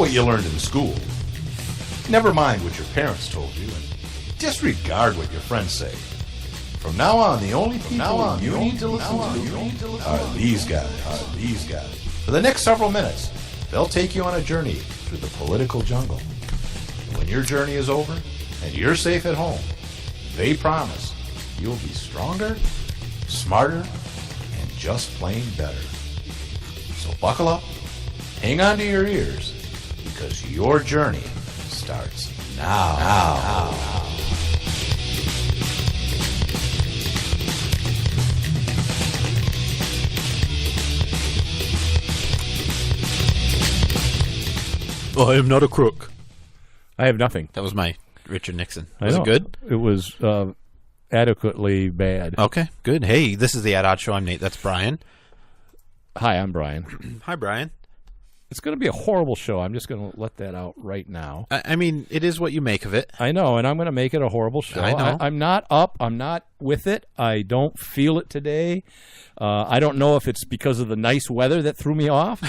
what you learned in school. Never mind what your parents told you, and disregard what your friends say. From now on, the only people you need to listen to are these guys. For the next several minutes, they'll take you on a journey through the political jungle. When your journey is over and you're safe at home, they promise you'll be stronger, smarter, and just plain better. So buckle up, hang on to your ears, because your journey starts now. I am not a crook. I have nothing. That was my Richard Nixon. Was it good? It was adequately bad. Okay, good. Hey, this is the Ad Odd Show. I'm Nate. That's Brian. Hi, I'm Brian. Hi, Brian. It's going to be a horrible show. I'm just going to let that out right now. I mean, it is what you make of it. I know, and I'm going to make it a horrible show. I know. I'm not up. I'm not with it. I don't feel it today. I don't know if it's because of the nice weather that threw me off.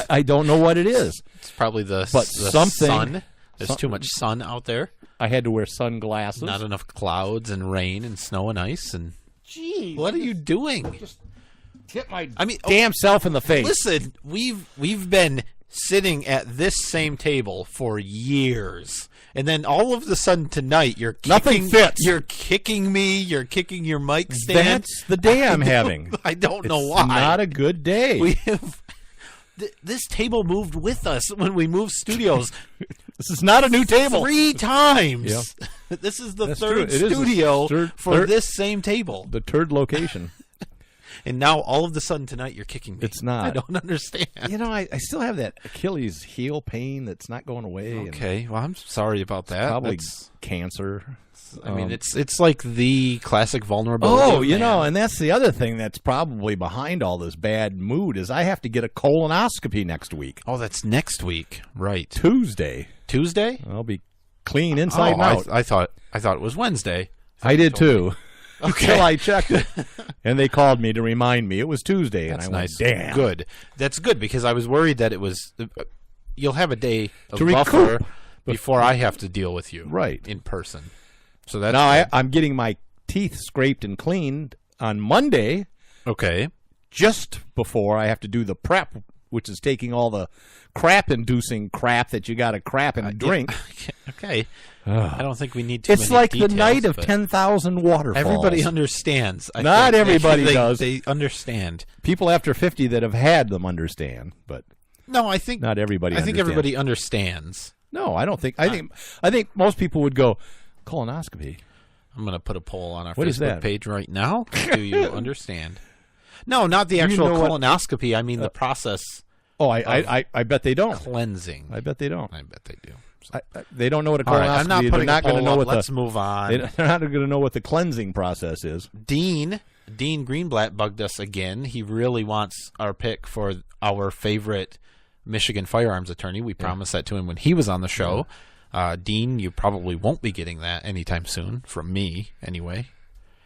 I don't know what it is. It's probably the something, sun. There's too much sun out there. I had to wear sunglasses. Not enough clouds and rain and snow and ice. And Jeez, what are you doing? Just hit my damn self in the face. Listen, we've been sitting at this same table for years. And then all of a sudden tonight, nothing fits. You're kicking me. You're kicking your mic stand. That's the day I'm having. I don't know why. It's not a good day. We have this table moved with us when we moved studios. This is not a new table. 3 times. Yeah. This is the That's third true. studio for this same table. The third location. And now all of a sudden tonight you're kicking me. It's not. I don't understand. You know, I still have that Achilles heel pain that's not going away. Okay, well, I'm sorry about that. Probably cancer. I mean, it's like the classic vulnerability. Oh, you know, and that's the other thing that's probably behind all this bad mood is I have to get a colonoscopy next week. Oh, that's next week, right? Tuesday. I'll be clean inside and out. I thought it was Wednesday. I did too. Okay. Until I checked it, and they called me to remind me it was Tuesday. That's and I nice. went, damn. Good. That's good because I was worried that it was. You'll have a day of to buffer recoup before I have to deal with you, right, in person. So that's now I'm getting my teeth scraped and cleaned on Monday. Okay. Just before I have to do the prep, which is taking all the crap-inducing crap that you got to crap and drink. Okay. I don't think we need to. It's like details, the night of 10,000 waterfalls. Everybody understands. Not everybody does. They understand. People after 50 that have had them understand, but no, I think not everybody. I think everybody understands. No, I don't think. I think most people would go colonoscopy. I'm going to put a poll on our what Facebook page right now. Do you understand? No, not the actual colonoscopy. I mean the process. Oh, I bet they don't. Cleansing. I bet they don't. I bet they do. So. They don't know what a colonoscopy is. I'm not putting they're not going to know what Let's move on. They're not going to know what the cleansing process is. Dean Greenblatt bugged us again. He really wants our pick for our favorite Michigan firearms attorney. We promised that to him when he was on the show. Dean, you probably won't be getting that anytime soon from me, anyway,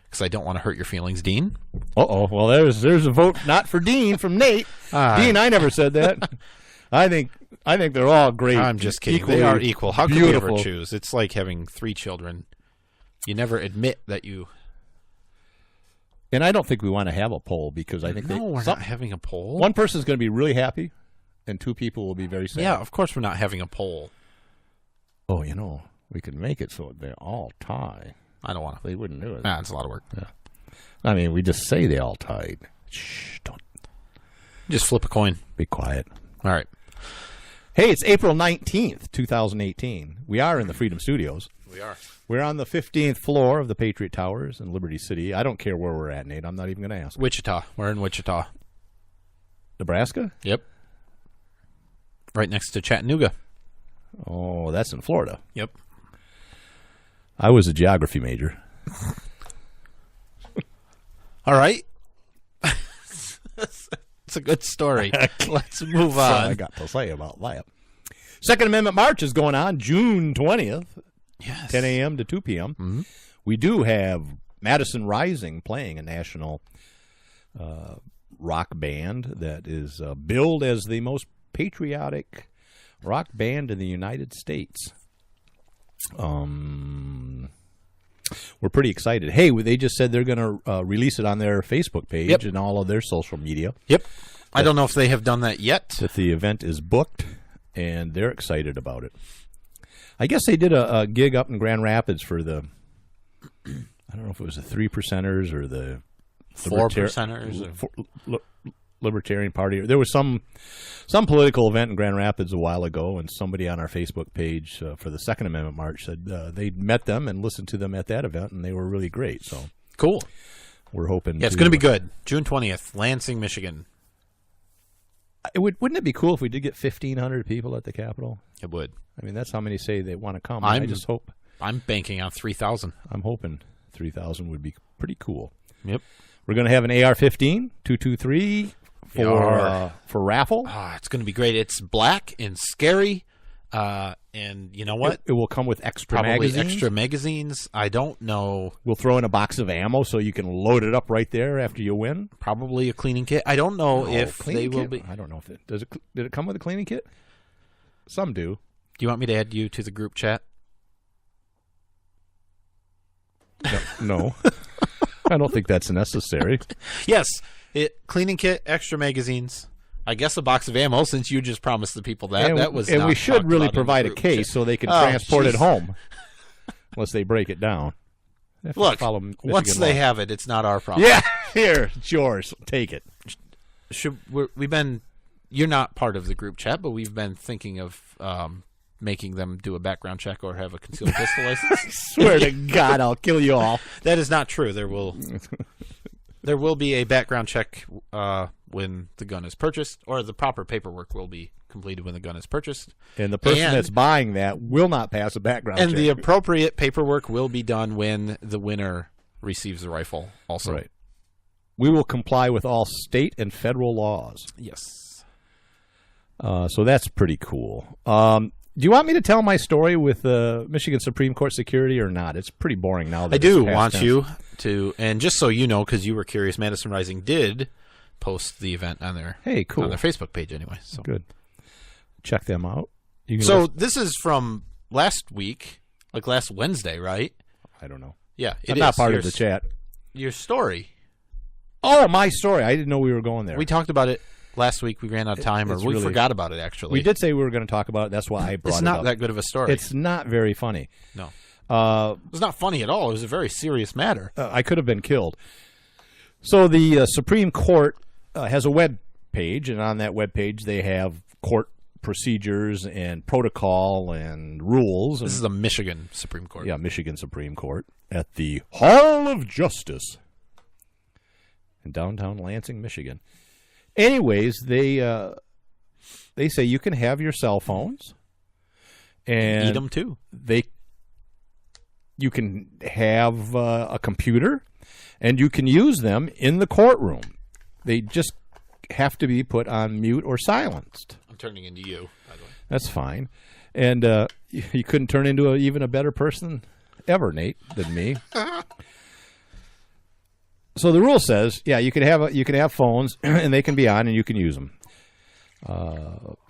because I don't want to hurt your feelings, Dean. Uh-oh. Well, there's a vote not for Dean from Nate. Dean, I never said that. I think they're all great. I'm just kidding. They are equal. How can we ever choose? It's like having 3 children. You never admit that you. And I don't think we want to have a poll because I think we're not having a poll. One person's going to be really happy, and 2 people will be very sad. Yeah, of course we're not having a poll. Oh, we could make it so they all tie. I don't want to. They wouldn't do it. Nah, it's a lot of work. Yeah. I mean, we just say they all tied. Shh, don't. Just flip a coin. Be quiet. All right. Hey, it's April 19th, 2018. We are in the Freedom Studios. We are. We're on the 15th floor of the Patriot Towers in Liberty City. I don't care where we're at, Nate. I'm not even going to ask. Wichita. We're in Wichita. Nebraska? Yep. Right next to Chattanooga. Oh, that's in Florida. Yep. I was a geography major. All right. It's a good story. Let's move on. I got to say about that. Second Amendment March is going on June 20th, yes. 10 a.m. to 2 p.m. Mm-hmm. We do have Madison Rising playing, a national rock band that is billed as the most patriotic rock band in the United States. We're pretty excited. Hey, they just said they're going to release it on their Facebook page and all of their social media. Yep. I don't know if they have done that yet. That the event is booked, and they're excited about it. I guess they did a gig up in Grand Rapids for the, I don't know if it was the 3%ers or the 4%ers. Libertarian Party. There was some political event in Grand Rapids a while ago, and somebody on our Facebook page for the Second Amendment March said they'd met them and listened to them at that event, and they were really great. So cool. We're hoping. Yeah, it's going to be good. June 20th, Lansing, Michigan. Wouldn't it be cool if we did get 1,500 people at the Capitol? It would. I mean, that's how many say they want to come. I just hope. I'm banking on 3,000. I'm hoping 3,000 would be pretty cool. Yep. We're going to have an AR-15 223 for raffle. It's going to be great. It's black and scary, and you know what? It will come with extra magazines. I don't know. We'll throw in a box of ammo so you can load it up right there after you win. Probably a cleaning kit. I don't know if they will be. I don't know if it does. Did it come with a cleaning kit? Some do. Do you want me to add you to the group chat? No. I don't think that's necessary. Yes. Cleaning kit, extra magazines. I guess a box of ammo, since you just promised the people that. And we should really provide a case so they can transport it home, unless they break it down. Look, once they have it, it's not our problem. Yeah, here, it's yours. Take it. You're not part of the group chat, but we've been thinking of making them do a background check or have a concealed pistol license. I swear to God, I'll kill you all. That is not true. There will be a background check when the gun is purchased, or the proper paperwork will be completed when the gun is purchased. And the person that's buying that will not pass a background check. And the appropriate paperwork will be done when the winner receives the rifle also. Right. We will comply with all state and federal laws. Yes. So that's pretty cool. Do you want me to tell my story with Michigan Supreme Court security or not? It's pretty boring now. I do want you to, and just so you know, because you were curious, Madison Rising did post the event on their on their Facebook page anyway. So good. Check them out. This is from last week, like last Wednesday, right? I don't know. Yeah, I'm not part of the chat. Your story. Oh, my story. I didn't know we were going there. We talked about it last week. We ran out of time, or we forgot about it, actually. We did say we were going to talk about it. That's why I brought it up. It's not that good of a story. It's not very funny. No. It's not funny at all. It was a very serious matter. I could have been killed. So the Supreme Court has a web page, and on that web page they have court procedures and protocol and rules. This is the Michigan Supreme Court. Yeah, Michigan Supreme Court at the Hall of Justice in downtown Lansing, Michigan. Anyways, they say you can have your cell phones and eat them too. You can have a computer and you can use them in the courtroom. They just have to be put on mute or silenced. I'm turning into you, by the way. That's fine. And you couldn't turn into even a better person ever, Nate, than me. So the rule says, yeah, you can have phones and they can be on and you can use them.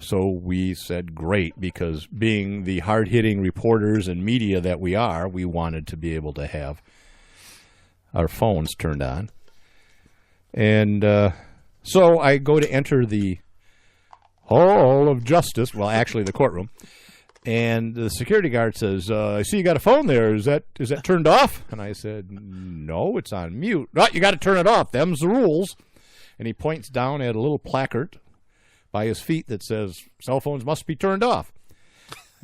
So we said great, because being the hard-hitting reporters and media that we are, we wanted to be able to have our phones turned on. And so I go to enter the Hall of Justice, well, actually the courtroom, and the security guard says, I see you got a phone there. Is that turned off? And I said, no, it's on mute. No, you got to turn it off. Them's the rules. And he points down at a little placard by his feet that says, cell phones must be turned off.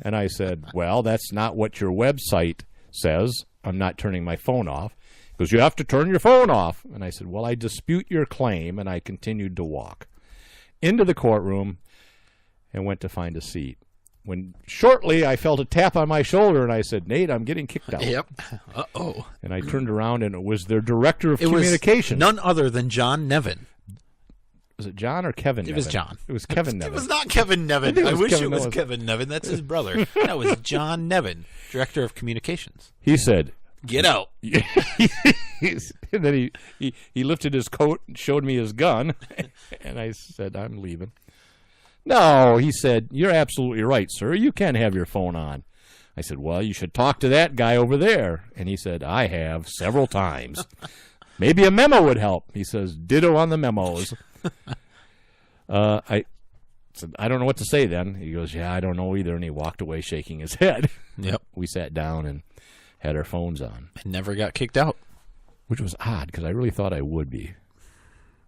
And I said, well, that's not what your website says. I'm not turning my phone off. He goes, you have to turn your phone off. And I said, well, I dispute your claim. And I continued to walk into the courtroom and went to find a seat. When shortly I felt a tap on my shoulder and I said, Nate, I'm getting kicked out. Yep. Uh-oh. And I turned around and it was their director of communications. None other than John Nevin. Was it John or Kevin Nevin? It was John. It was Kevin Nevin. It was not Kevin Nevin. I wish it was Kevin Nevin. That's his brother. That was John Nevin, director of communications. He said, get out. And then he lifted his coat and showed me his gun. And I said, I'm leaving. No, he said, you're absolutely right, sir. You can have your phone on. I said, well, you should talk to that guy over there. And he said, I have several times. Maybe a memo would help. He says, ditto on the memos. I said, I don't know what to say then. He goes, yeah, I don't know either. And he walked away shaking his head. Yep. We sat down and had our phones on. I never got kicked out. Which was odd because I really thought I would be.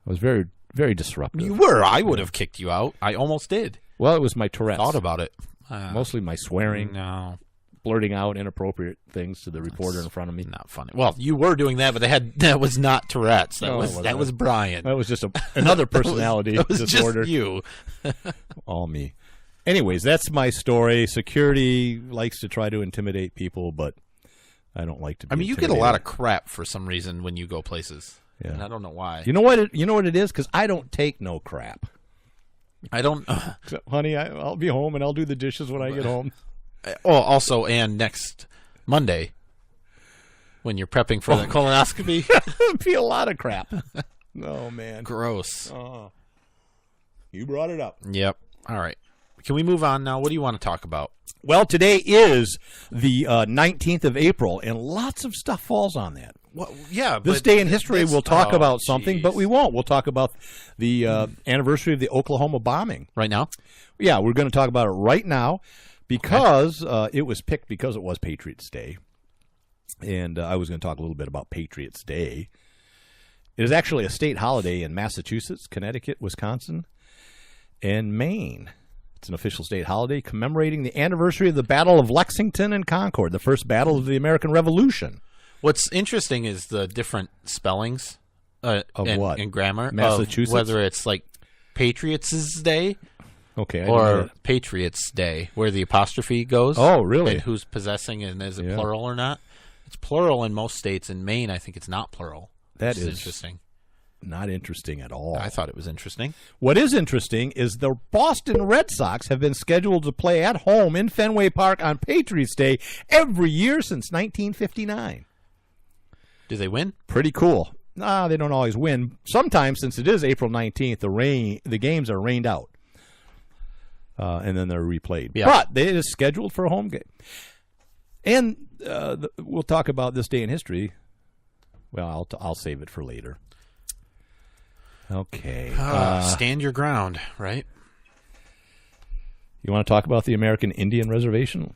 I was very, very disruptive. You were. I would have kicked you out. I almost did. Well, it was my Tourette's. Thought about it. Mostly my swearing. No. Blurting out inappropriate things to the reporter in front of me. Not funny. Well, you were doing that, but that was not Tourette's. That was Brian. That was just another personality that was disorder. Just you. All me. Anyways, that's my story. Security likes to try to intimidate people, but I don't like to be you get a lot of crap for some reason when you go places. Yeah. And I don't know why. You know what it is? Because I don't take no crap. I don't. Honey, I'll be home and I'll do the dishes when I get home. Oh, also, and next Monday, when you're prepping for the colonoscopy. It'd be a lot of crap. Oh, man. Gross. You brought it up. Yep. All right. Can we move on now? What do you want to talk about? Well, today is the 19th of April, and lots of stuff falls on that. Well, yeah. This day in history, we'll talk about something, but we won't. We'll talk about the anniversary of the Oklahoma bombing. Right now? Yeah, we're going to talk about it right now because it was picked because it was Patriots' Day. And I was going to talk a little bit about Patriots' Day. It is actually a state holiday in Massachusetts, Connecticut, Wisconsin, and Maine. It's an official state holiday commemorating the anniversary of the Battle of Lexington and Concord, the first battle of the American Revolution. What's interesting is the different spellings of what? In grammar. Massachusetts? Whether it's like Patriots' Day or Patriots' Day, where the apostrophe goes. Oh, really? And who's possessing and is it plural or not? It's plural in most states. In Maine, I think it's not plural. That is interesting. Not interesting at all. I thought it was interesting. What is interesting is the Boston Red Sox have been scheduled to play at home in Fenway Park on Patriots' Day every year since 1959. Do they win? Pretty cool. They don't always win. Sometimes, since it is April 19th, the games are rained out. And then they're replayed. Yeah. But it is scheduled for a home game. And we'll talk about this day in history. Well, I'll save it for later. Okay. Stand your ground, right? You want to talk about the American Indian Reservation?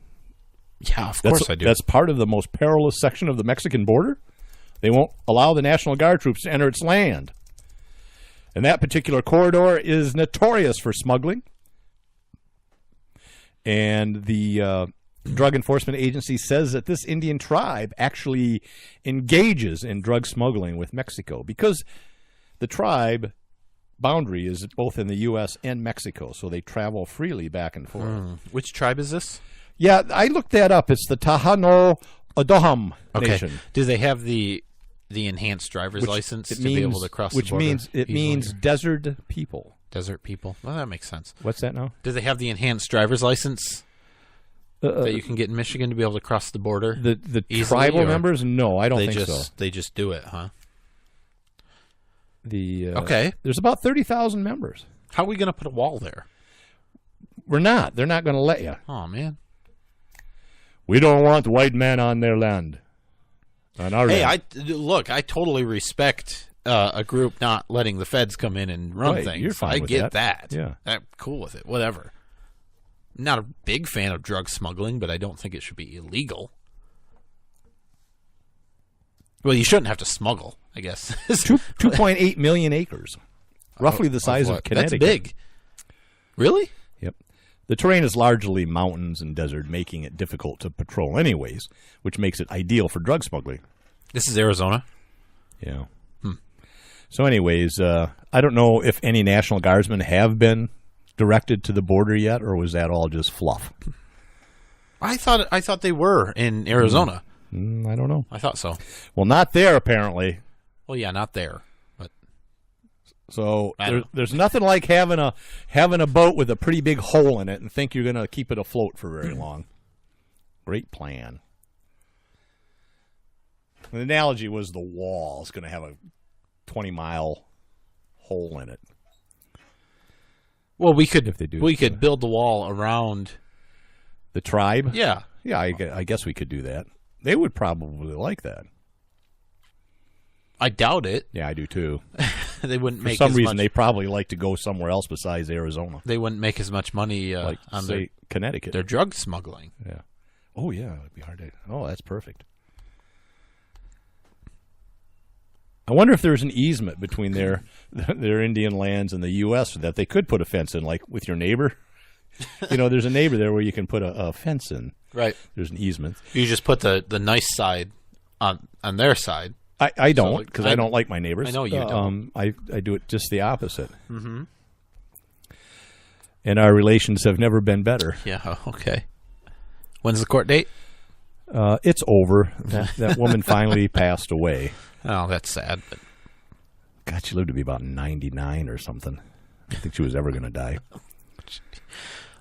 Yeah, of course I do. That's part of the most perilous section of the Mexican border. They won't allow the National Guard troops to enter its land. And that particular corridor is notorious for smuggling. And the Drug Enforcement Agency says that this Indian tribe actually engages in drug smuggling with Mexico because the tribe boundary is both in the U.S. and Mexico, so they travel freely back and forth. Which tribe is this? Yeah, I looked that up. It's the Tahano Odoham Nation. Do they have the enhanced driver's license to be able to cross the border? Which means desert people. Desert people. Well, that makes sense. What's that now? Do they have the enhanced driver's license that you can get in Michigan to be able to cross the border? The tribal members? No, I don't think so. They just do it, huh? Okay. There's about 30,000 members. How are we going to put a wall there? We're not. They're not going to let you. Oh, man. We don't want white men on their land. On our land. I totally respect a group not letting the feds come in and run things. You're fine I with get that. Yeah. I'm cool with it. Whatever. I'm not a big fan of drug smuggling, but I don't think it should be illegal. Well, you shouldn't have to smuggle, I guess. 2.8 million acres. Roughly the size of Connecticut. That's big. Really? Yep. The terrain is largely mountains and desert, making it difficult to patrol anyways, which makes it ideal for drug smuggling. This is Arizona? Yeah. So anyways, I don't know if any National Guardsmen have been directed to the border yet, or was that all just fluff? I thought they were in Arizona. I don't know. I thought so. Well, not there, apparently. Well, yeah, not there. But so there's nothing like having a boat with a pretty big hole in it and think you're going to keep it afloat for very long. Great plan. The analogy was the wall is going to have a 20-mile hole in it. Well, we could If they do we it could build the wall around. the tribe. Yeah, Yeah, I guess we could do that. They would probably like that. I doubt it. Yeah, I do too. They wouldn't For make some as reason, much, they probably like to go somewhere else besides Arizona, they wouldn't make as much money like on say Connecticut. their drug smuggling. Yeah. Oh yeah, it'd be hard to. Oh, that's perfect. I wonder if there's an easement between their Indian lands and the U.S. that they could put a fence in, like with your neighbor. There's a neighbor there where you can put a fence in. Right. There's an easement. You just put the nice side on their side. I don't, So, because I don't like my neighbors. I know you don't. I do it just the opposite. Mm-hmm. And our relations have never been better. Yeah. Okay. When's the court date? It's over. That woman finally passed away. Oh, that's sad. But God, she lived to be about 99 or something. I don't think she was ever going to die.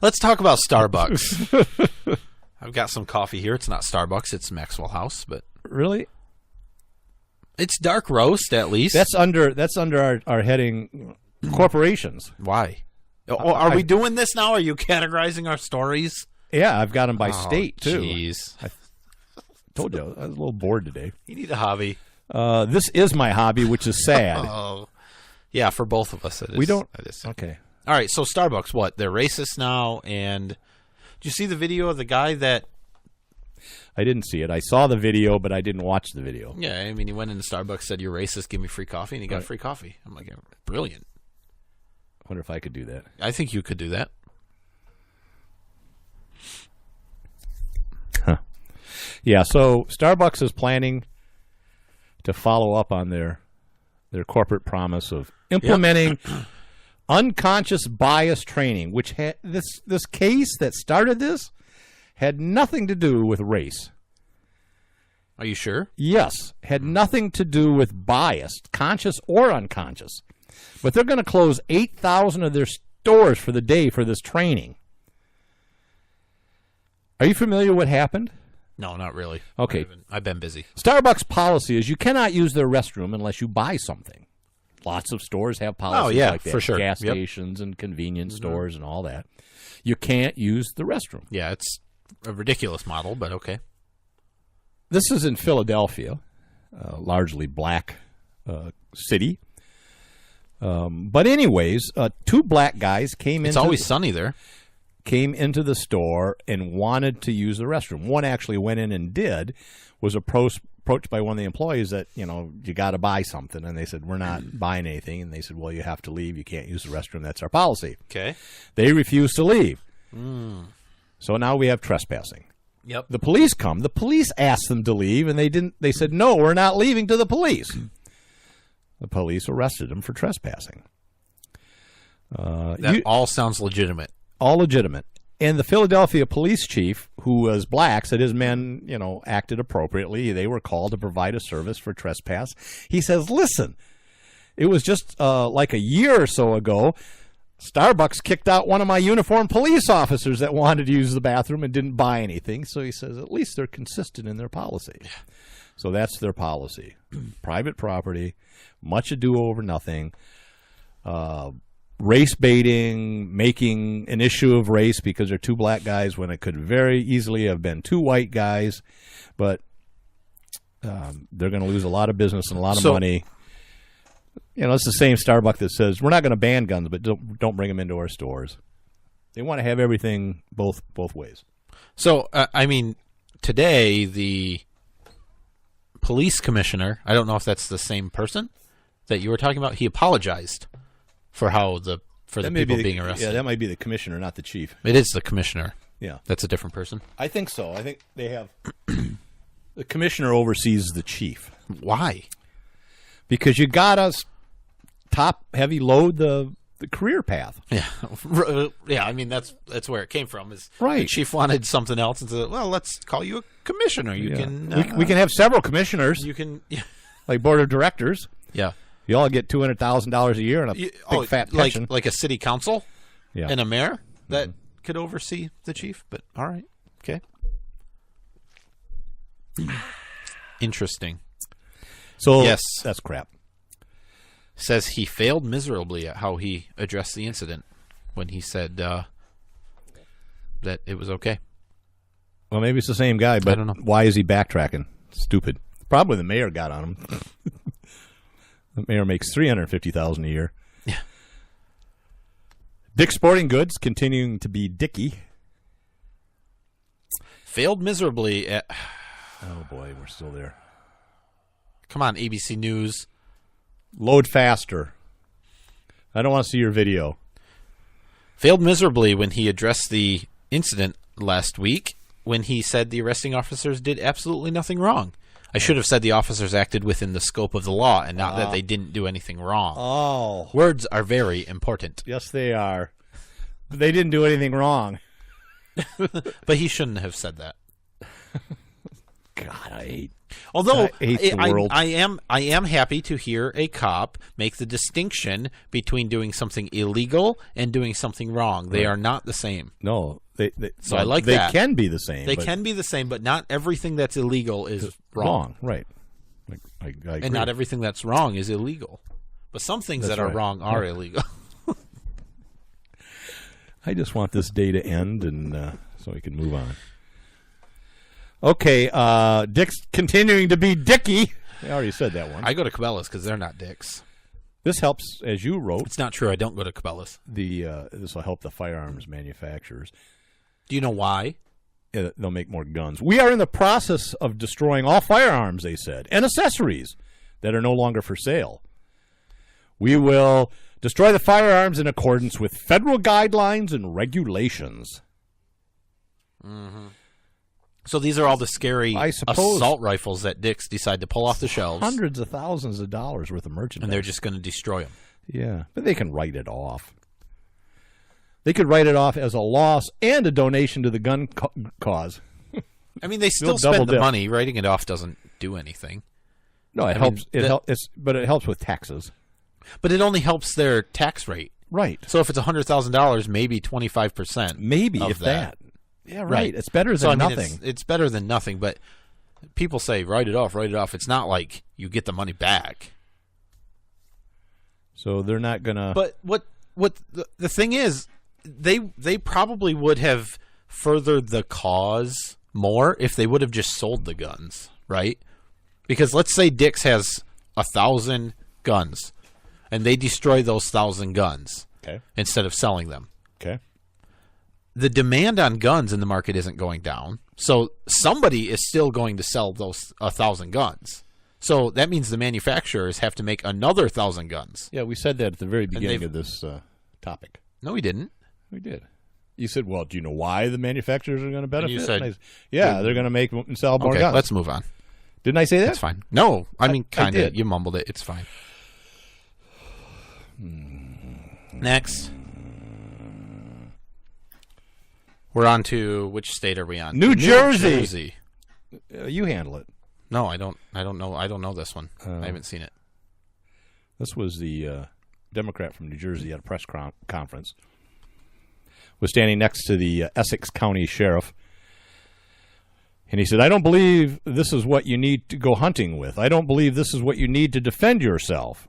let's talk about Starbucks. I've got some coffee here. It's not Starbucks. It's Maxwell House, but Really? it's dark roast at least. That's under our heading corporations. Why? Are we doing this now? Are you categorizing our stories? Yeah, I've got them by state too. Jeez. Told you I was a little bored today. You need a hobby. This is my hobby, which is sad. Oh, yeah, for both of us. It is. We don't. It is. Okay. All right, so Starbucks, what? They're racist now, and did you see the video of the guy that? I didn't see it. I saw the video, but I didn't watch the video. Yeah, I mean, he went into Starbucks, said, "You're racist. Give me free coffee," and he got free coffee. I'm like, brilliant. I wonder if I could do that. I think you could do that. Yeah. So Starbucks is planning to follow up on their corporate promise of implementing unconscious bias training, which this case that started this had nothing to do with race. Are you sure? Yes, had nothing to do with bias, conscious or unconscious. But they're going to close 8,000 of their stores for the day for this training. Are you familiar with what happened? No, not really. Okay. I've been busy. Starbucks policy is you cannot use their restroom unless you buy something. Lots of stores have policies like that. For sure. Gas stations and convenience stores and all that. You can't use the restroom. Yeah, it's a ridiculous model, but okay. This is in Philadelphia, largely black city. But anyways, two black guys came in. It's always sunny there. Came into the store and wanted to use the restroom. One actually went in and was approached by one of the employees that, you got to buy something. And they said, we're not buying anything. And they said, well, you have to leave. You can't use the restroom. That's our policy. Okay. They refused to leave. So now we have trespassing. Yep. The police come. The police asked them to leave, and they didn't. They said, no, we're not leaving to the police. The police arrested them for trespassing. That all sounds legitimate. All legitimate. And the Philadelphia police chief, who was black, said his men, acted appropriately. They were called to provide a service for trespass. He says, listen, it was just like a year or so ago, Starbucks kicked out one of my uniformed police officers that wanted to use the bathroom and didn't buy anything. So he says, at least they're consistent in their policy. So that's their policy. Private property, much ado over nothing. Race baiting, making an issue of race because they're two black guys when it could very easily have been two white guys. But they're going to lose a lot of business and a lot of money. It's the same Starbucks that says, we're not going to ban guns, but don't bring them into our stores. They want to have everything both ways. So, today the police commissioner, I don't know if that's the same person that you were talking about, he apologized for the people being arrested. Yeah, that might be the commissioner, not the chief. It is the commissioner. Yeah. That's a different person. I think so. I think they have the commissioner oversees the chief. Why? Because you got to top heavy load the career path. Yeah. Yeah, that's where it came from. Is right. The chief wanted something else and said, well, let's call you a commissioner. You can we can have several commissioners. You can like board of directors. Yeah. You all get $200,000 a year and a big fat pension. Like a city council and a mayor that Mm-hmm. could oversee the chief, but all right. Okay. Interesting. So yes, that's crap. Says he failed miserably at how he addressed the incident. when he said that it was okay. Well, maybe it's the same guy, but I don't know. Why is he backtracking? Stupid. Probably the mayor got on him. The mayor makes $350,000 a year. Yeah. Dick's Sporting Goods continuing to be Dicky. Failed miserably at... Oh, boy, we're still there. Come on, ABC News. Load faster. I don't want to see your video. Failed miserably when he addressed the incident last week when he said the arresting officers did absolutely nothing wrong. I should have said the officers acted within the scope of the law and not that they didn't do anything wrong. Oh. Words are very important. Yes, they are. They didn't do anything wrong. But he shouldn't have said that. God, I hate. Although I hate the world. I am happy to hear a cop make the distinction between doing something illegal and doing something wrong. They are not the same. No, So I like they that. can be the same. They but can be the same, but not everything that's illegal is wrong. Right. I agree. And not everything that's wrong is illegal. But some things That's that are right. wrong are illegal. I just want this day to end, and so we can move on. Okay, Dick's continuing to be Dicky. I already said that one. I go to Cabela's because they're not dicks. This helps, as you wrote. It's not true. I don't go to Cabela's. This will help the firearms manufacturers. Do you know why? They'll make more guns. We are in the process of destroying all firearms, they said, and accessories that are no longer for sale. We will destroy the firearms in accordance with federal guidelines and regulations. Mm-hmm. So these are all the scary assault rifles that Dick's decide to pull off the shelves. Hundreds of thousands of dollars worth of merchandise. And they're just going to destroy them. Yeah, but they can write it off. They could write it off as a loss and a donation to the gun cause. I mean, they still Double spend the dip. money. Writing it off doesn't do anything. No, it helps. But it helps with taxes. But it only helps their tax rate. Right. So if it's $100,000, maybe 25%. Maybe of if that. Yeah, right. It's better than so, I mean, nothing. It's better than nothing. But people say write it off, write it off. It's not like you get the money back. So they're not gonna. But what the thing is, they probably would have furthered the cause more if they would have just sold the guns, right? Because let's say Dick's has 1,000 guns, and they destroy those 1,000 guns instead of selling them. Okay. The demand on guns in the market isn't going down, so somebody is still going to sell those 1,000 guns. So that means the manufacturers have to make another 1,000 guns. Yeah, we said that at the very beginning of this topic. No, we didn't. We did. You said, "Well, do you know why the manufacturers are going to benefit?" And you said, I said, "Yeah, they're going to make and sell more Okay, guns." let's move on. Didn't I say that? That's fine. No, I mean, kind of. did. You mumbled it. It's fine. Next. We're on to which state are we on? New Jersey. Jersey. You handle it. No, I don't know. I don't know this one. I haven't seen it. This was the Democrat from New Jersey at a press conference. Was standing next to the Essex County Sheriff. And he said, "I don't believe this is what you need to go hunting with. I don't believe this is what you need to defend yourself.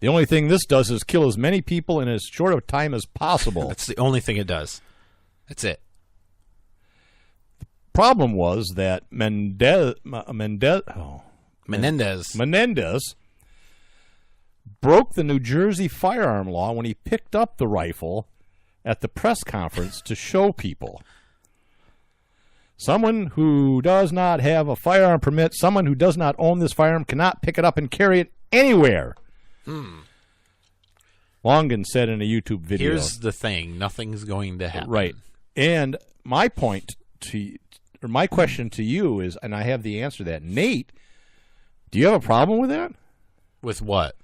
The only thing this does is kill as many people in as short a time as possible." That's the only thing it does. That's it. Problem was that Menendez broke the New Jersey firearm law when he picked up the rifle at the press conference to show people. Someone who does not have a firearm permit, someone who does not own this firearm, cannot pick it up and carry it anywhere. Longan said in a YouTube video. Here's the thing. Nothing's going to happen. Right. And my my question to you is, and I have the answer to that, Nate, do you have a problem with that? With what?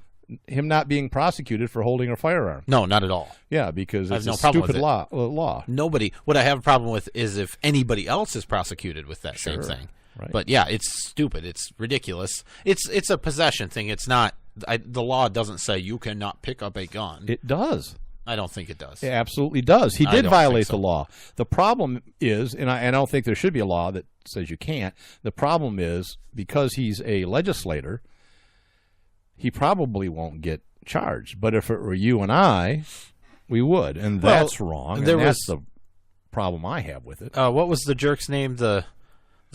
Him not being prosecuted for holding a firearm. No, not at all. Yeah, because it's no a problem stupid with it. law. Nobody. What I have a problem with is if anybody else is prosecuted with that same thing. Right. But yeah, it's stupid. It's ridiculous. It's a possession thing. It's not. The law doesn't say you cannot pick up a gun. It does. I don't think it does. It absolutely does. He I did don't violate think so. the law. The problem is, and I don't think there should be a law that says you can't. The problem is, because he's a legislator, he probably won't get charged. But if it were you and I, We would, and Well, that's wrong. there And was- that's the problem I have with it. What was the jerk's name? The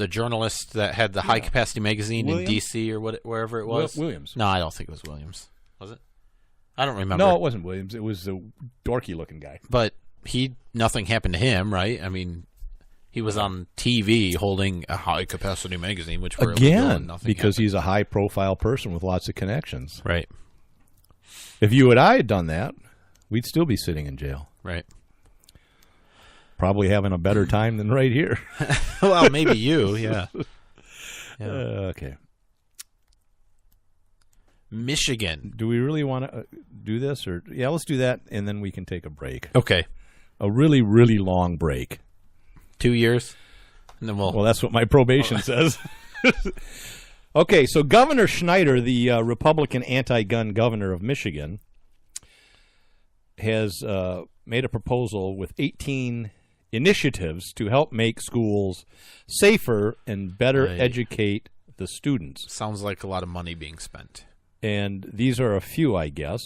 journalist that had the high capacity magazine Williams? in D.C. or wherever it was. Williams. No, I don't think it was Williams. Was it? I don't remember. No, it wasn't Williams. It was the dorky-looking guy. But nothing happened to him, right? I mean, he was on TV holding a high capacity magazine, which were illegal and nothing because happened. he's a high-profile person with lots of connections. Right. If you and I had done that, we'd still be sitting in jail. Right. Probably having a better time than right here. Well, maybe you, yeah. Okay. Michigan. Do we really want to do this? Or yeah, let's do that, and then we can take a break. Okay. A really, really long break. 2 years, and then Well, that's what my probation says. Okay, so Governor Schneider, the Republican anti-gun governor of Michigan, has made a proposal with 18 initiatives to help make schools safer and better educate the students. sounds like a lot of money being spent. And these are a few, I guess.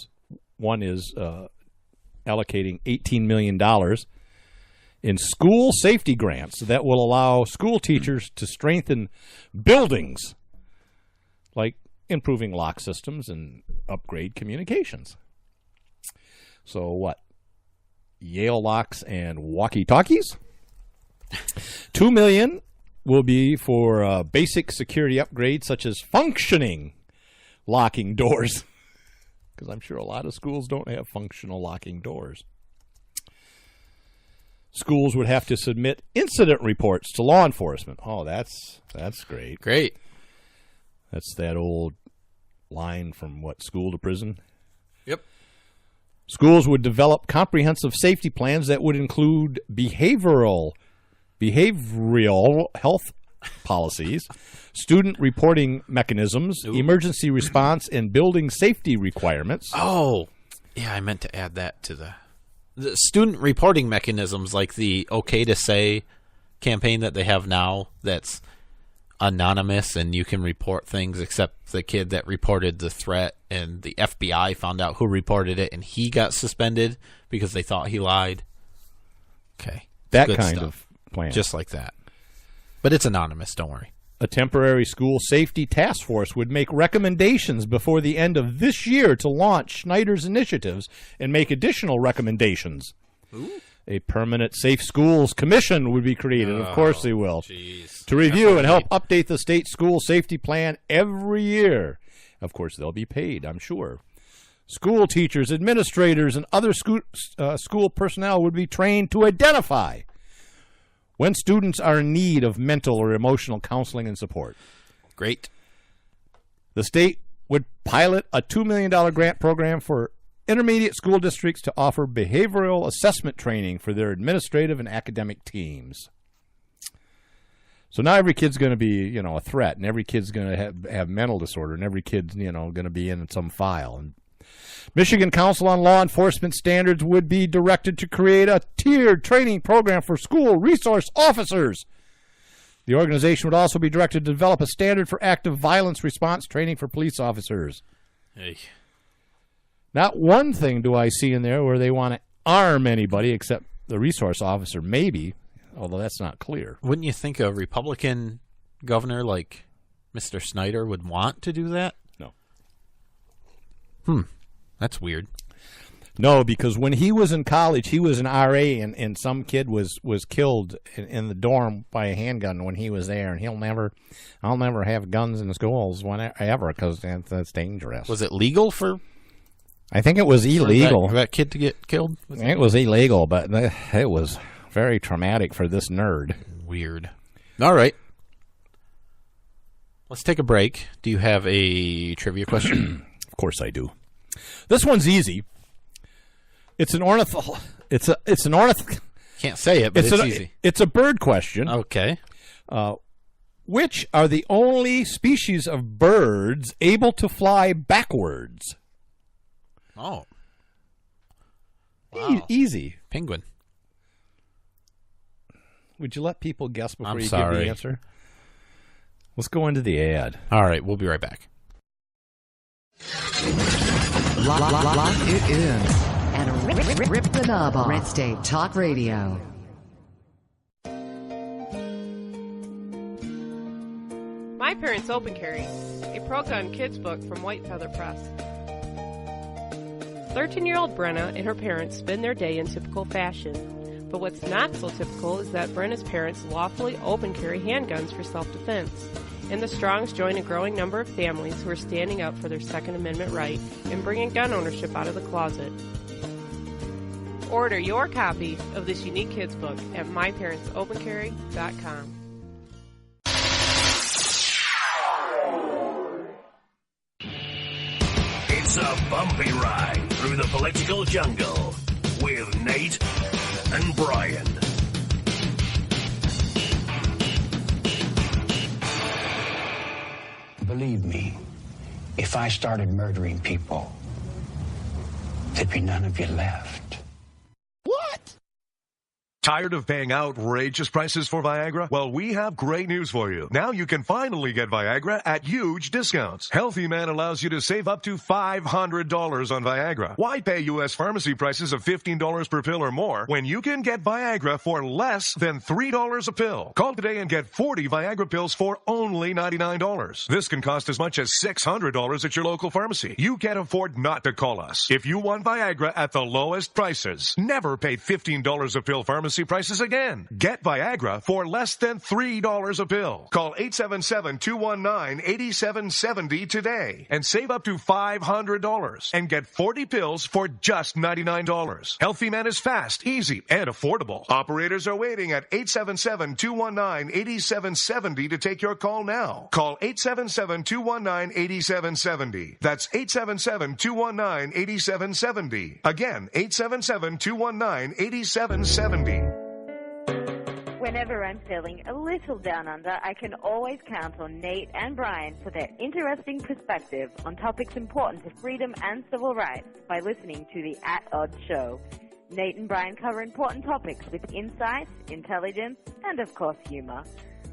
One is allocating $18 million in school safety grants that will allow school teachers to strengthen buildings, like improving lock systems and upgrade communications. So what? Yale locks and walkie-talkies? $2 million will be for basic security upgrades such as functioning locking doors, because I'm sure a lot of schools don't have functional locking doors. Schools would have to submit incident reports to law enforcement. Oh, that's great. Great. That's that old line from what, School to Prison? Yep. Schools would develop comprehensive safety plans that would include behavioral health policies, student reporting mechanisms, emergency response, and building safety requirements. Oh, yeah, I meant to add that to the student reporting mechanisms, like the OK to Say campaign that they have now that's anonymous and you can report things except the kid that reported the threat, and the FBI found out who reported it and he got suspended because they thought he lied. Okay. That Good kind stuff. of plan. Just like that. But it's anonymous, don't worry. A temporary school safety task force would make recommendations before the end of this year to launch Schneider's initiatives and make additional recommendations. Ooh. A permanent Safe Schools Commission would be created. Of course they will. Geez. To review and help update the state school safety plan every year. Of course, they'll be paid, I'm sure. School teachers, administrators, and other school personnel would be trained to identify when students are in need of mental or emotional counseling and support. Great. The state would pilot a $2 million grant program for intermediate school districts to offer behavioral assessment training for their administrative and academic teams. So now every kid's going to be, a threat, and every kid's going to have mental disorder, and every kid's, going to be in some file. And Michigan Council on Law Enforcement Standards would be directed to create a tiered training program for school resource officers. The organization would also be directed to develop a standard for active violence response training for police officers. Hey. Not one thing do I see in there where they want to arm anybody except the resource officer, maybe, although that's not clear. Wouldn't you think a Republican governor like Mr. Snyder would want to do that? No. That's weird. No, because when he was in college, he was an RA, and some kid was killed in the dorm by a handgun when he was there, and I'll never have guns in schools ever because that's dangerous. Was it legal for I think it was illegal. for that kid to get killed? It was illegal, but it was very traumatic for this nerd. Weird. All right. Let's take a break. Do you have a trivia question? Of course I do. This one's easy. It's an Can't say it, but it's easy. It's a bird question. Okay. Which are the only species of birds able to fly backwards? Oh. Wow. Easy. Penguin. Would you let people guess before I'm you sorry. give the answer? Let's go into the ad. All right, we'll be right back. Lock it in. At Rip the knob off. Red State Talk Radio. My Parents Open Carry, a pro-gun kids book from White Feather Press. 13-year-old Brenna and her parents spend their day in typical fashion. But what's not so typical is that Brenna's parents lawfully open carry handguns for self-defense. And the Strongs join a growing number of families who are standing up for their Second Amendment right and bringing gun ownership out of the closet. Order your copy of this unique kids book at myparentsopencarry.com. It's a bumpy ride through the political jungle with Nate and Brian. Believe me, if I started murdering people, there'd be none of you left. Tired of paying outrageous prices for Viagra? Well, we have great news for you. Now you can finally get Viagra at huge discounts. Healthy Man allows you to save up to $500 on Viagra. Why pay U.S. pharmacy prices of $15 per pill or more when you can get Viagra for less than $3 a pill? Call today and get 40 Viagra pills for only $99. This can cost as much as $600 at your local pharmacy. You can't afford not to call us. If you want Viagra at the lowest prices, never pay $15 a pill pharmacy prices again. Get Viagra for less than $3 a pill. Call 877-219-8770 today and save up to $500 and get 40 pills for just $99. Healthy Man is fast, easy, and affordable. Operators are waiting at 877-219-8770 to take your call now. Call 877-219-8770. That's 877-219-8770. Again, 877-219-8770. Whenever I'm feeling a little down under, I can always count on Nate and Brian for their interesting perspective on topics important to freedom and civil rights by listening to the At Odds Show. Nate and Brian cover important topics with insight, intelligence, and of course humor.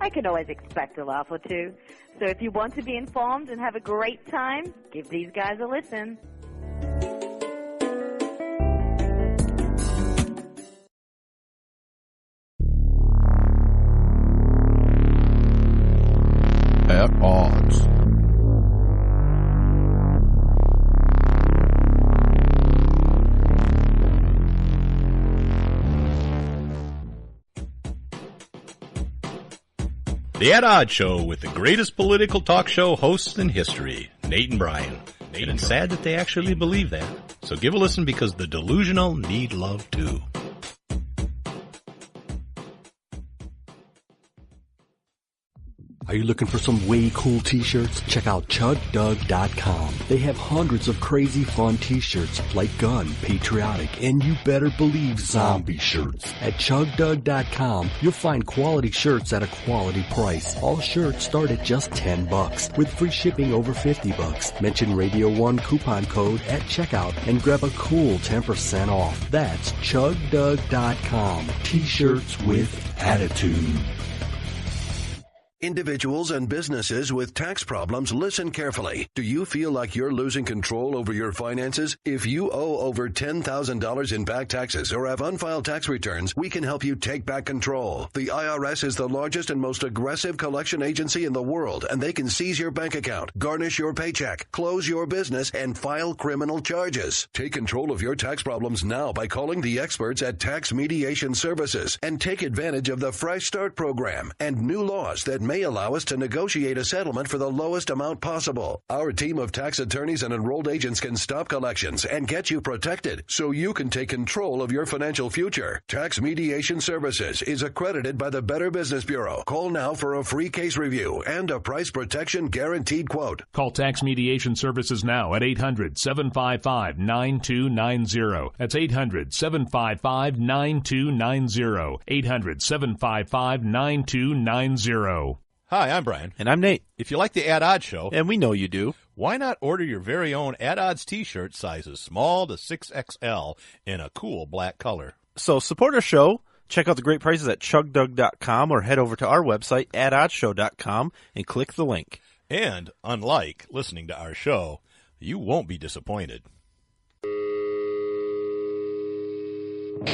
I can always expect a laugh or two. So if you want to be informed and have a great time, give these guys a listen. At odds. The At Odds Show with the greatest political talk show hosts in history, Nate and Brian. And it's sad that they actually believe that. So give a listen because the delusional need love too. Are you looking for some way cool t-shirts? Check out ChugDug.com. They have hundreds of crazy fun t-shirts like gun, patriotic, and you better believe zombie shirts. At ChugDug.com, you'll find quality shirts at a quality price. All shirts start at just $10 with free shipping over $50. Mention Radio 1 coupon code at checkout and grab a cool 10% off. That's ChugDug.com. T-shirts with attitude. Individuals and businesses with tax problems, listen carefully. Do you feel like you're losing control over your finances? If you owe over $10,000 in back taxes or have unfiled tax returns, we can help you take back control. The IRS is the largest and most aggressive collection agency in the world, and they can seize your bank account, garnish your paycheck, close your business, and file criminal charges. Take control of your tax problems now by calling the experts at Tax Mediation Services and take advantage of the Fresh Start program and new laws that may allow us to negotiate a settlement for the lowest amount possible. Our team of tax attorneys and enrolled agents can stop collections and get you protected so you can take control of your financial future. Tax Mediation Services is accredited by the Better Business Bureau. Call now for a free case review and a price protection guaranteed quote. Call Tax Mediation Services now at 800-755-9290. That's 800-755-9290. 800-755-9290. Hi, I'm Brian. And I'm Nate. If you like the At Odds Show, And we know you do. why not order your very own At Odds t-shirt sizes small to 6XL in a cool black color? So support our show. Check out the great prices at chugdug.com or head over to our website, atoddshow.com, and click the link. And unlike listening to our show, you won't be disappointed. I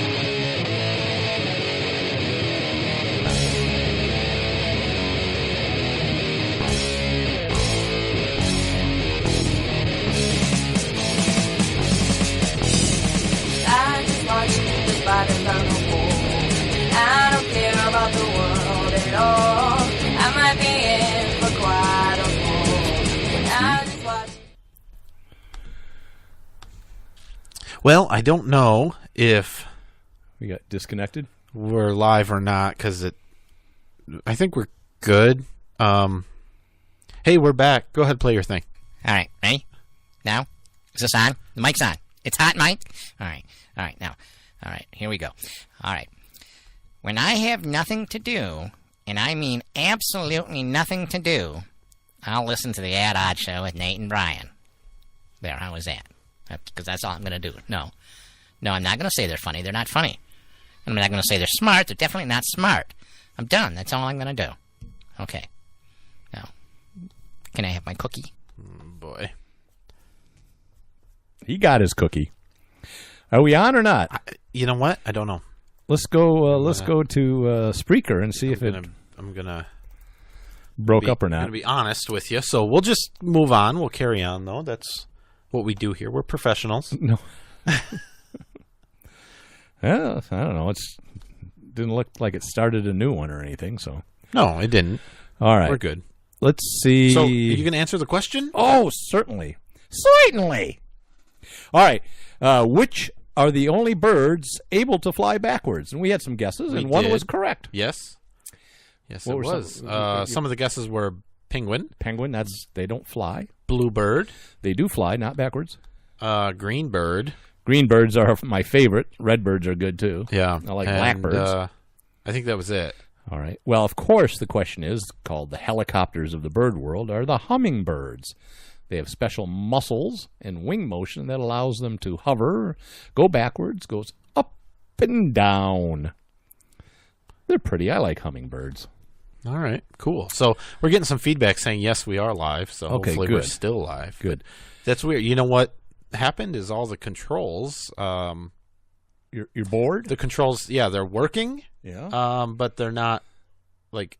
just watch the spiders on the wall. I don't care about the world at all. I might be in for quite a while. I just watch. Well, I don't know if we got disconnected. We're live or not because I think we're good. Hey, we're back. Go ahead, play your thing. All right, ready? Now, is this on? The mic's on. It's hot, Mike. All right, now. All right, here we go. All right. When I have nothing to do, and I mean absolutely nothing to do, I'll listen to the Ad Odd Show with Nate and Brian. There, how was that? Because that's all I'm going to do. No, I'm not going to say they're funny. They're not funny. I'm not going to say they're smart. They're definitely not smart. I'm done. That's all I'm going to do. Okay. Now, can I have my cookie? Boy. He got his cookie. Are we on or not? You know what? I don't know. Let's go. Let's go to Spreaker and see if I'm gonna broke up or not. I'm gonna be honest with you. So we'll just move on. We'll carry on, though. That's what we do here. We're professionals. No. Well, I don't know. It didn't look like it started a new one or anything. So no, it didn't. All right, we're good. Let's see. So, are you going to answer the question? Oh, certainly. Certainly. All right. Which are the only birds able to fly backwards? And we had some guesses, and one was correct. Yes. Yes, What it were was. Some of the guesses were penguin. Penguin, they don't fly. Bluebird. They do fly, not backwards. Green bird. Green birds are my favorite. Red birds are good, too. Yeah. I like blackbirds. I think that was it. All right. Well, of course, the question is called the helicopters of the bird world are the hummingbirds. They have special muscles and wing motion that allows them to hover, go backwards, goes up and down. They're pretty. I like hummingbirds. All right. Cool. So we're getting some feedback saying, yes, we are live. So okay, hopefully good. we're still live. Good. That's weird. You know what happened is all the controls... You're bored? The controls, yeah, they're working. Yeah. But they're not like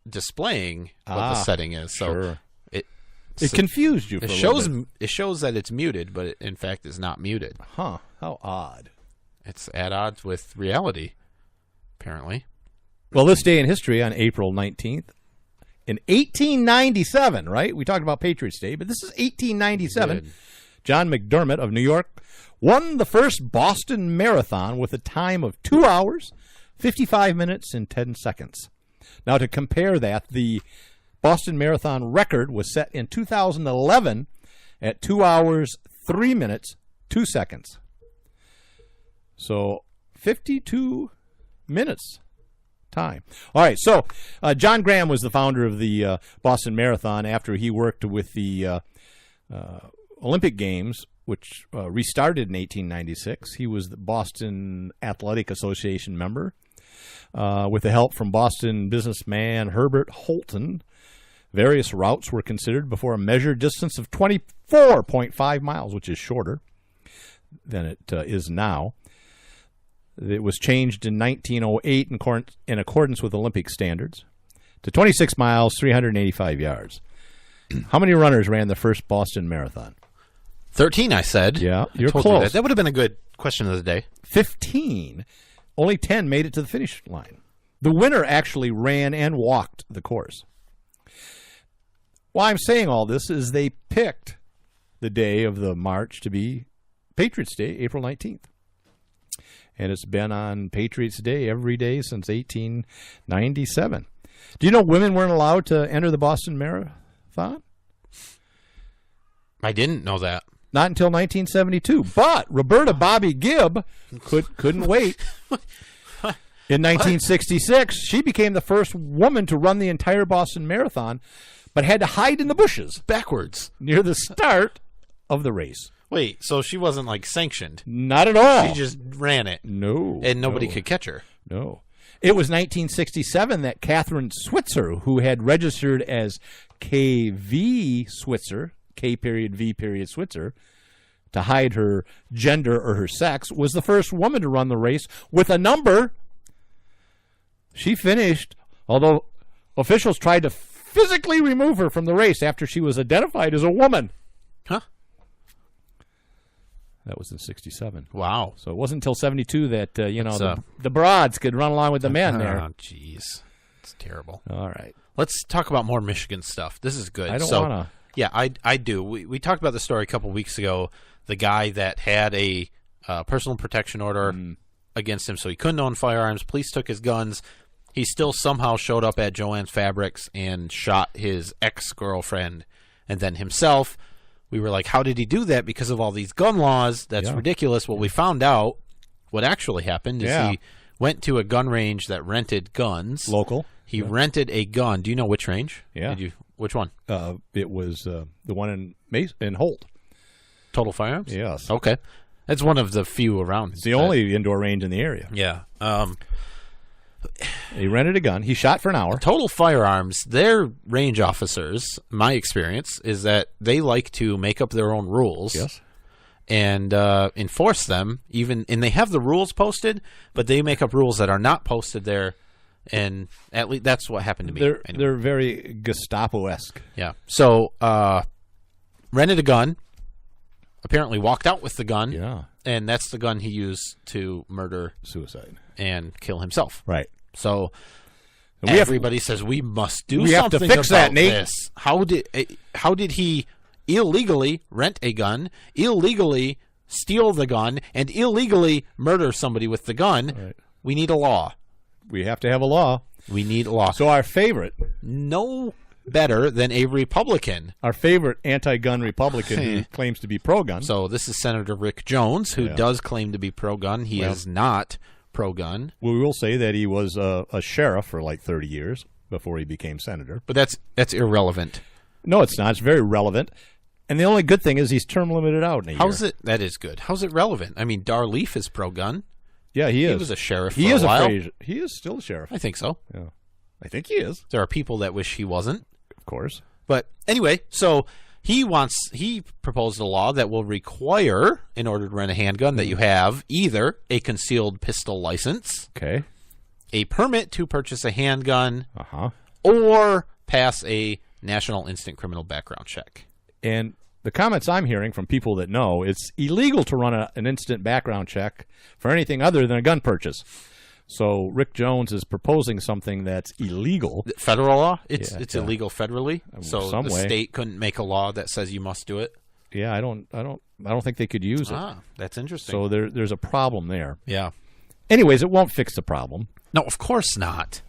displaying what the setting is. So sure. it confused you. For it shows that it's muted, but it, in fact, is not muted. Huh? How odd. It's at odds with reality, apparently. Well, this day in history on April 19th, in 1897, right? We talked about Patriots Day, but this is 1897. Good. John McDermott of New York won the first Boston Marathon with a time of 2 hours, 55 minutes, and 10 seconds. Now, to compare that, the Boston Marathon record was set in 2011 at 2 hours, 3 minutes, 2 seconds. So, 52 minutes time. All right, so John Graham was the founder of the Boston Marathon after he worked with the Olympic Games, which restarted in 1896. He was the Boston Athletic Association member. With the help from Boston businessman Herbert Holton, various routes were considered before a measured distance of 24.5 miles, which is shorter than it is now. It was changed in 1908 in accordance with Olympic standards to 26 miles, 385 yards. How many runners ran the first Boston Marathon? 13, I said. Yeah, you're close. close. That would have been a good question of the day. 15. Only 10 made it to the finish line. The winner actually ran and walked the course. Why I'm saying all this is they picked the day of the march to be Patriots Day, April 19th. And it's been on Patriots Day every day since 1897. Do you know women weren't allowed to enter the Boston Marathon? I didn't know that. Not until 1972. But Roberta Bobby Gibb couldn't wait. In 1966, she became the first woman to run the entire Boston Marathon, but had to hide in the bushes backwards near the start of the race. Wait, so she wasn't like sanctioned? Not at all. She just ran it. No. And nobody could catch her. No. It was 1967 that Catherine Switzer, who had registered as KV Switzer, K.V. Switzer, to hide her gender or her sex, was the first woman to run the race with a number. She finished, although officials tried to physically remove her from the race after she was identified as a woman. Huh? That was in 67. Wow. So it wasn't until 72 that, the broads could run along with the men there. Oh, jeez. It's terrible. All right. Let's talk about more Michigan stuff. This is good. I don't want to. Yeah, I do. We talked about the story a couple weeks ago. The guy that had a personal protection order against him, so he couldn't own firearms. Police took his guns. He still somehow showed up at Joann's Fabrics and shot his ex-girlfriend and then himself. We were like, how did he do that? Because of all these gun laws. That's ridiculous. Well, we found out what actually happened is he went to a gun range that rented guns. Local. He rented a gun. Do you know which range? Yeah. Which one? It was the one in Holt. Total Firearms? Yes. Okay. That's one of the few around. It's the only indoor range in the area. Yeah. He rented a gun. He shot for an hour. Total Firearms, their range officers, my experience, is that they like to make up their own rules. Yes. And enforce them. And they have the rules posted, but they make up rules that are not posted there. And at least that's what happened to me. They're very Gestapo-esque. Yeah. So rented a gun. Apparently walked out with the gun. Yeah. And that's the gun he used to murder, suicide, and kill himself. Right. So everybody says we must do something. We have to fix that, Nate. This. How did he illegally rent a gun, illegally steal the gun, and illegally murder somebody with the gun? Right. We need a law. We have to have a law. We need a law. So our favorite, no better than a Republican. Our favorite anti-gun Republican who claims to be pro-gun. So this is Senator Rick Jones, who does claim to be pro-gun. He is not pro-gun. Well, we will say that he was a sheriff for like 30 years before he became senator. But that's irrelevant. No, it's not. It's very relevant. And the only good thing is he's term limited out in a year. How's it? That is good. How's it relevant? I mean, Dar Leaf is pro-gun. Yeah, he is. He was a sheriff he for is a while. He is still a sheriff. I think so. Yeah, I think he is. There are people that wish he wasn't. Of course. But anyway, so he proposed a law that will require, in order to rent a handgun, that you have either a concealed pistol license, a permit to purchase a handgun, or pass a National Instant Criminal Background Check. And the comments I'm hearing from people that know, it's illegal to run an instant background check for anything other than a gun purchase. So Rick Jones is proposing something that's illegal. Federal law? It's illegal federally. So some the way. state couldn't make a law that says you must do it. Yeah, I don't think they could use it. That's interesting. So there's a problem there. Yeah. Anyways, it won't fix the problem. No, of course not.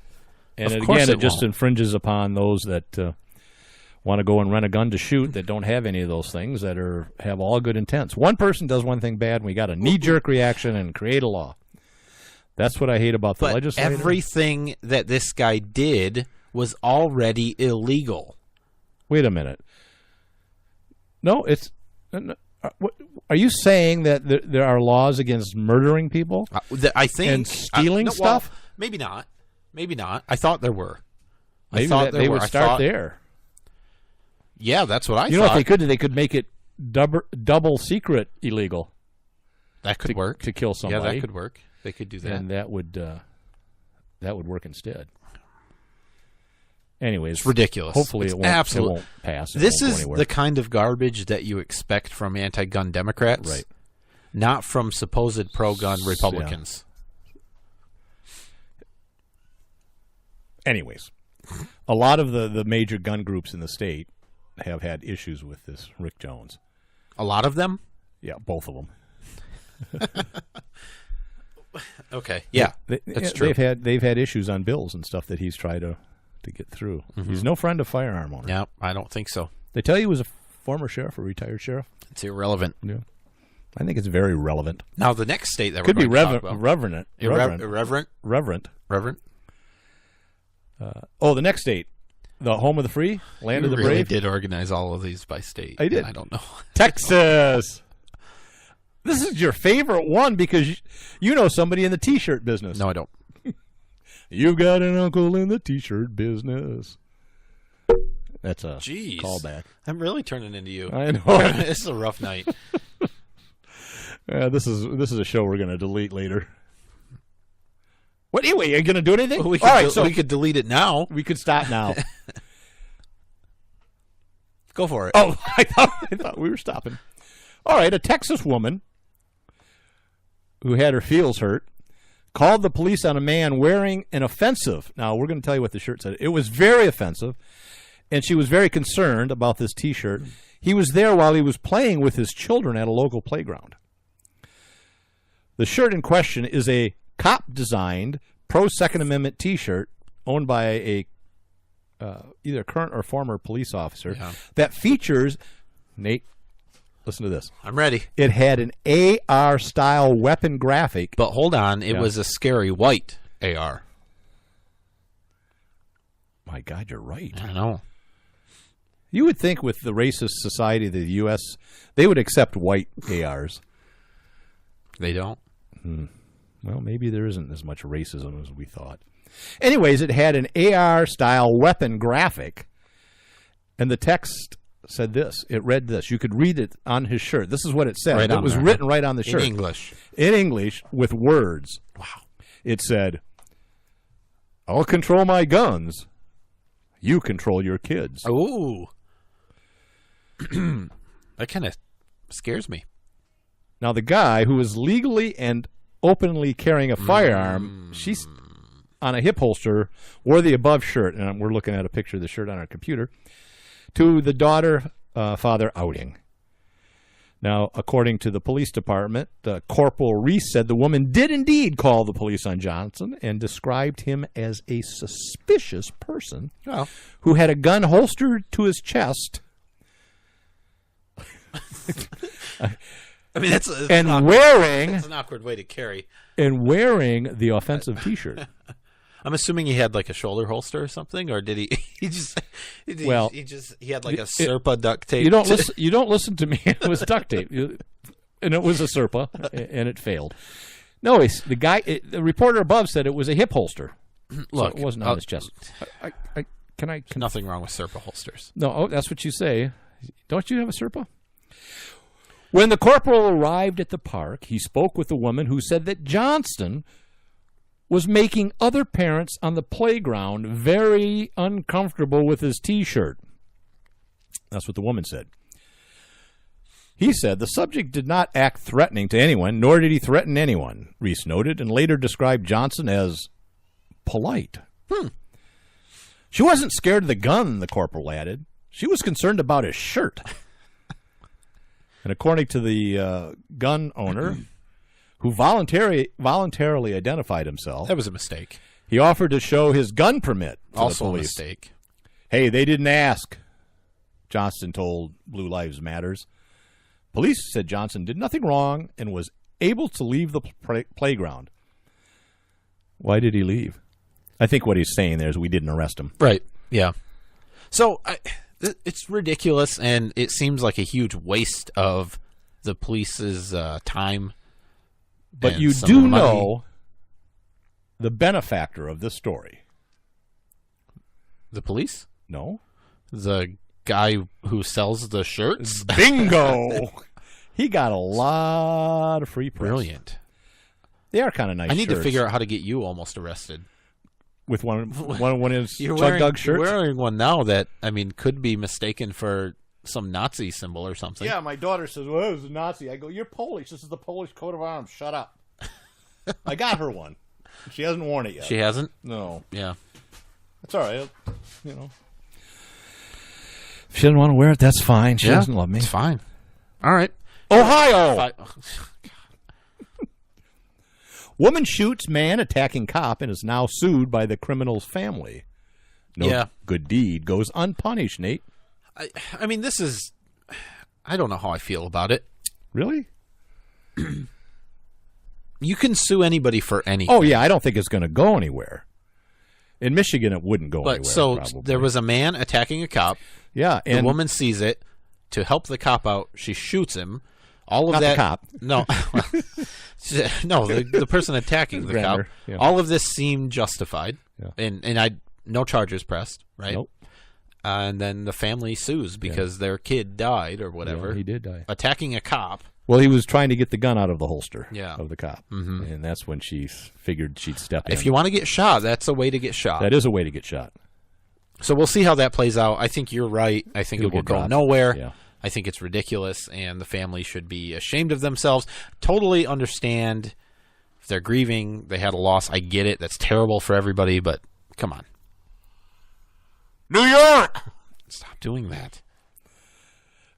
And of again, course it just won't. infringes upon those that want to go and rent a gun to shoot that don't have any of those things, that have all good intents. One person does one thing bad, and we got a knee-jerk reaction and create a law. That's what I hate about the legislature. Everything that this guy did was already illegal. Wait a minute. No, it's... Are you saying that there are laws against murdering people? I think... And stealing stuff? Well, maybe not. Maybe not. I thought there were. Maybe they would start there. Yeah, that's what I thought. You know, if they could make it double secret illegal. That could work. To kill somebody. Yeah, that could work. They could do that. And that would work instead. Anyways, it's ridiculous. Hopefully it won't pass. This is the kind of garbage that you expect from anti-gun Democrats, right? Not from supposed pro-gun Republicans. Yeah. Anyways, a lot of the major gun groups in the state have had issues with this Rick Jones. A lot of them? Yeah, both of them. Okay. Yeah, that's true. They've had issues on bills and stuff that he's tried to get through. Mm-hmm. He's no friend of firearm owners. Yeah, I don't think so. They tell you he was a former sheriff, a retired sheriff. It's irrelevant. Yeah, I think it's very relevant. Now the next state that could we're be irreverent. The next state, the home of the free, land of the brave. You really did organize all of these by state. I did. I don't know. Texas. This is your favorite one because you know somebody in the T-shirt business. No, I don't. You've got an uncle in the T-shirt business. That's a Jeez. callback. I'm really turning into you. I know. This is a rough night. This is a show we're going to delete later. What anyway? Are you going to do anything? Well, we could delete it now. We could stop now. Go for it. Oh, I thought we were stopping. All right, a Texas woman who had her feels hurt called the police on a man wearing an offensive. Now, we're going to tell you what the shirt said. It was very offensive, and she was very concerned about this T-shirt. He was there while he was playing with his children at a local playground. The shirt in question is a cop-designed pro-Second Amendment T-shirt owned by a either current or former police officer that features, Nate, listen to this. I'm ready. It had an AR-style weapon graphic. But hold on, it was a scary white AR. My God, you're right. I know. You would think with the racist society of the U.S., they would accept white ARs. They don't. Well, maybe there isn't as much racism as we thought. Anyways, it had an AR-style weapon graphic, and the text said this. It read this. You could read it on his shirt. This is what it said. It was written right on the shirt. In English. In English with words. Wow. It said, "I'll control my guns. You control your kids." Ooh. That kind of scares me. Now, the guy who is legally and openly carrying a firearm, she's on a hip holster, wore the above shirt, and we're looking at a picture of the shirt on our computer, to the daughter-father outing. Now, according to the police department, Corporal Reese said the woman did indeed call the police on Johnson and described him as a suspicious person who had a gun holstered to his chest. I mean, that's and wearing. That's an awkward way to carry. And wearing the offensive T-shirt. I'm assuming he had like a shoulder holster or something, or did he? He had like a Serpa duct tape. You don't listen to me. It was duct tape, and it was a Serpa, and it failed. No, the reporter above said it was a hip holster. Look, so it wasn't on his chest. Can nothing wrong with Serpa holsters. No, that's what you say. Don't you have a Serpa? When the corporal arrived at the park, he spoke with a woman who said that Johnston was making other parents on the playground very uncomfortable with his T-shirt. That's what the woman said. He said the subject did not act threatening to anyone, nor did he threaten anyone, Reese noted, and later described Johnson as polite. She wasn't scared of the gun, the corporal added. She was concerned about his shirt. And according to the gun owner, who voluntarily identified himself. That was a mistake. He offered to show his gun permit to also the police. A mistake. Hey, they didn't ask, Johnston told Blue Lives Matters. Police said Johnson did nothing wrong and was able to leave the playground. Why did he leave? I think what he's saying there is we didn't arrest him. Right, yeah. So it's ridiculous, and it seems like a huge waste of the police's time. But you do know the benefactor of this story. The police? No. The guy who sells the shirts? Bingo! He got a lot of free press. Brilliant. They are kind of nice I need shirts. to figure out how to get you almost arrested. With one of his Chug Dug shirts? You're wearing one now that, I mean, could be mistaken for some Nazi symbol or something. Yeah, my daughter says, well, it was a Nazi. I go, you're Polish. This is the Polish coat of arms. Shut up. I got her one. She hasn't worn it yet. She hasn't? No. Yeah. It's all right. You know. If she doesn't want to wear it, that's fine. She doesn't love me. It's fine. All right. Ohio! Woman shoots man attacking cop and is now sued by the criminal's family. No good deed goes unpunished, Nate. I mean, this is... I don't know how I feel about it. Really? You can sue anybody for anything. Oh, yeah. I don't think it's going to go anywhere. In Michigan, it wouldn't go anywhere. So probably. There was a man attacking a cop. Yeah. And the woman sees it. To help the cop out, she shoots him. All of Not that. the cop. No. No, the person attacking the cop. Yeah. All of this seemed justified. Yeah. And no charges pressed, right? Nope. And then the family sues because their kid died or whatever. Yeah, he did die. Attacking a cop. Well, he was trying to get the gun out of the holster of the cop. Mm-hmm. And that's when she figured she'd step in. If you want to get shot, that's a way to get shot. That is a way to get shot. So we'll see how that plays out. I think you're right. I think It'll it will get go dropped. nowhere. Yeah. I think it's ridiculous, and the family should be ashamed of themselves. Totally understand if they're grieving, they had a loss. I get it. That's terrible for everybody, but come on. New York! Stop doing that.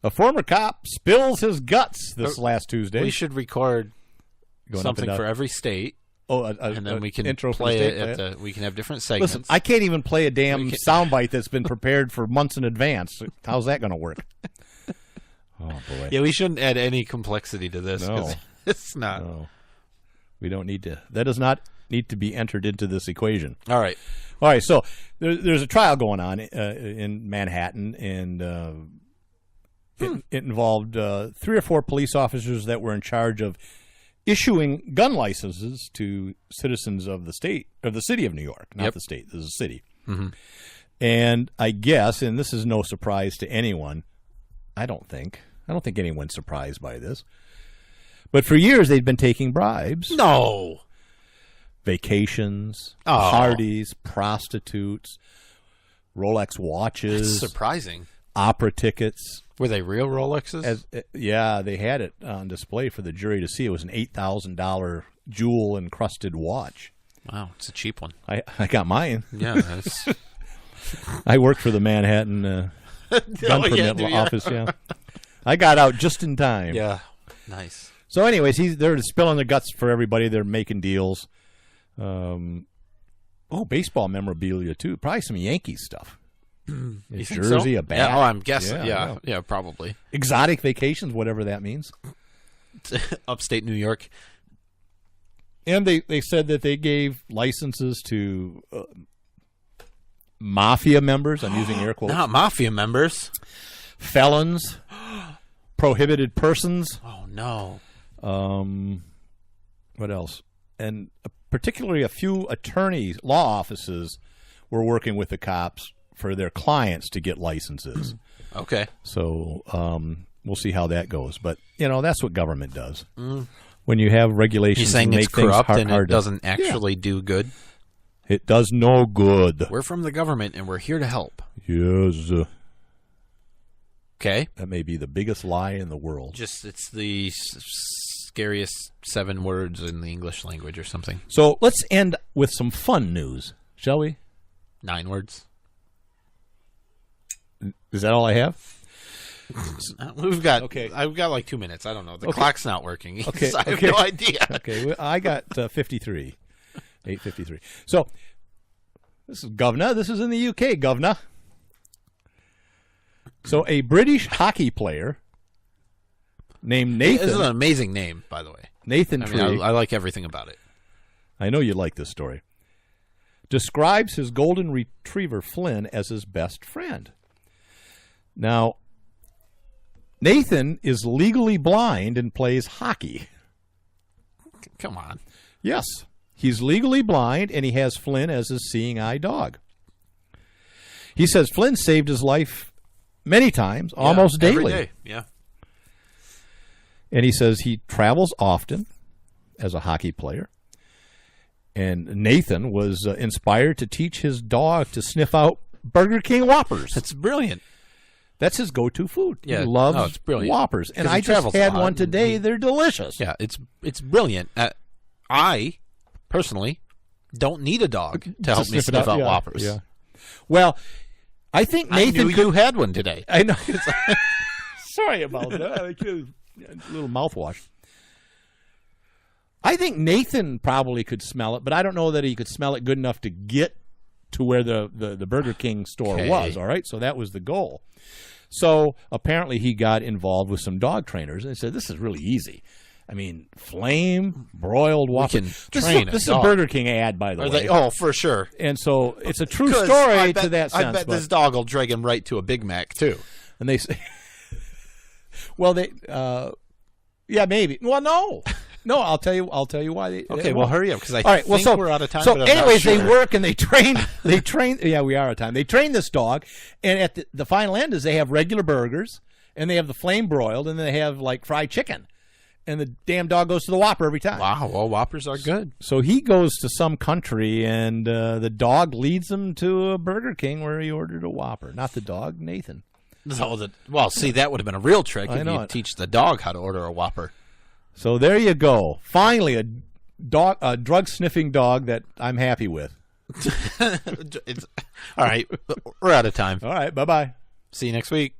A former cop spills his guts this last Tuesday. We should record Going up and something down. for every state. Oh, and then we can intro for play the it state at we can have different segments. Listen, I can't even play a damn soundbite that's been prepared for months in advance. How's that going to work? Oh boy. Yeah, we shouldn't add any complexity to this. No. 'Cause it's not. No. We don't need to. That does not need to be entered into this equation. All right. All right. So there's a trial going on in Manhattan, and it involved 3 or 4 police officers that were in charge of issuing gun licenses to citizens of the city of New York, not the state. This is a city. Mm-hmm. And I guess, and this is no surprise to anyone, I don't think anyone's surprised by this, but for years they'd been taking bribes. No. Vacations, Oh. parties, prostitutes, Rolex watches. That's surprising. Opera tickets. Were they real Rolexes? Yeah, they had it on display for the jury to see. It was an $8,000 jewel-encrusted watch. Wow, it's a cheap one. I got mine. Yeah. That's... I worked for the Manhattan gun permit office. Yeah, I got out just in time. Yeah, nice. So, anyways, they're spilling their guts for everybody. They're making deals. Baseball memorabilia too. Probably some Yankees stuff. A jersey, so? a bat. Yeah, I'm guessing. Yeah, probably. Exotic vacations, whatever that means. Upstate New York. And they said that they gave licenses to mafia members. I'm using air quotes. Not mafia members. Felons. Prohibited persons. Oh, no. What else? And particularly a few attorneys, law offices, were working with the cops for their clients to get licenses. Okay. So we'll see how that goes. But, that's what government does. When you have regulations, You're saying make it's corrupt things and hard it doesn't actually do good? It does no good. We're from the government, and we're here to help. Yes. Okay. That may be the biggest lie in the world. It's the scariest 7 words in the English language or something. So let's end with some fun news, shall we? 9 words. Is that all I have? I've got like 2 minutes. I don't know. The clock's not working. Okay. I have no idea. Okay. Well, I got 53. 8:53. So this is Governor. This is in the UK, Governor. So a British hockey player named Nathan. This is an amazing name, by the way. Nathan Tree. I like everything about it. I know you like this story. Describes his golden retriever Flynn as his best friend. Now, Nathan is legally blind and plays hockey. Come on. Yes. He's legally blind, and he has Flynn as his seeing eye dog. He says Flynn saved his life many times, almost daily. Every day. Yeah. And he says he travels often as a hockey player. And Nathan was inspired to teach his dog to sniff out Burger King Whoppers. That's brilliant. That's his go-to food. Yeah. He loves it's brilliant. Whoppers. And 'Cause he I just travels a had lot, one today. They're delicious. Yeah, it's brilliant. I, personally, don't need a dog to help me sniff out Whoppers. Yeah. Well, I think Nathan I knew you had one today. I know. Sorry about that. A little mouthwash. I think Nathan probably could smell it, but I don't know that he could smell it good enough to get to where the Burger King store was, all right? So that was the goal. So apparently he got involved with some dog trainers and said, this is really easy. I mean, flame, broiled Whopper. This is a Burger King ad, by the way. Oh, for sure. And so it's a true story to that sense. I bet this dog will drag him right to a Big Mac, too. And they say, well, yeah, maybe. Well, no. No, I'll tell you why. Okay, well, hurry up, because I right, think we're out of time. So, but I'm anyways, not sure. they work and they train. Yeah, we are out of time. They train this dog, and at the final end is they have regular burgers, and they have the flame broiled, and they have like fried chicken. and the damn dog goes to the Whopper every time. Wow, well, Whoppers are good. So he goes to some country, and the dog leads him to a Burger King where he ordered a Whopper. Not the dog, Nathan. Well, see, that would have been a real trick I if know you it. teach the dog how to order a Whopper. So there you go. Finally, a drug-sniffing dog that I'm happy with. All right, we're out of time. All right, bye-bye. See you next week.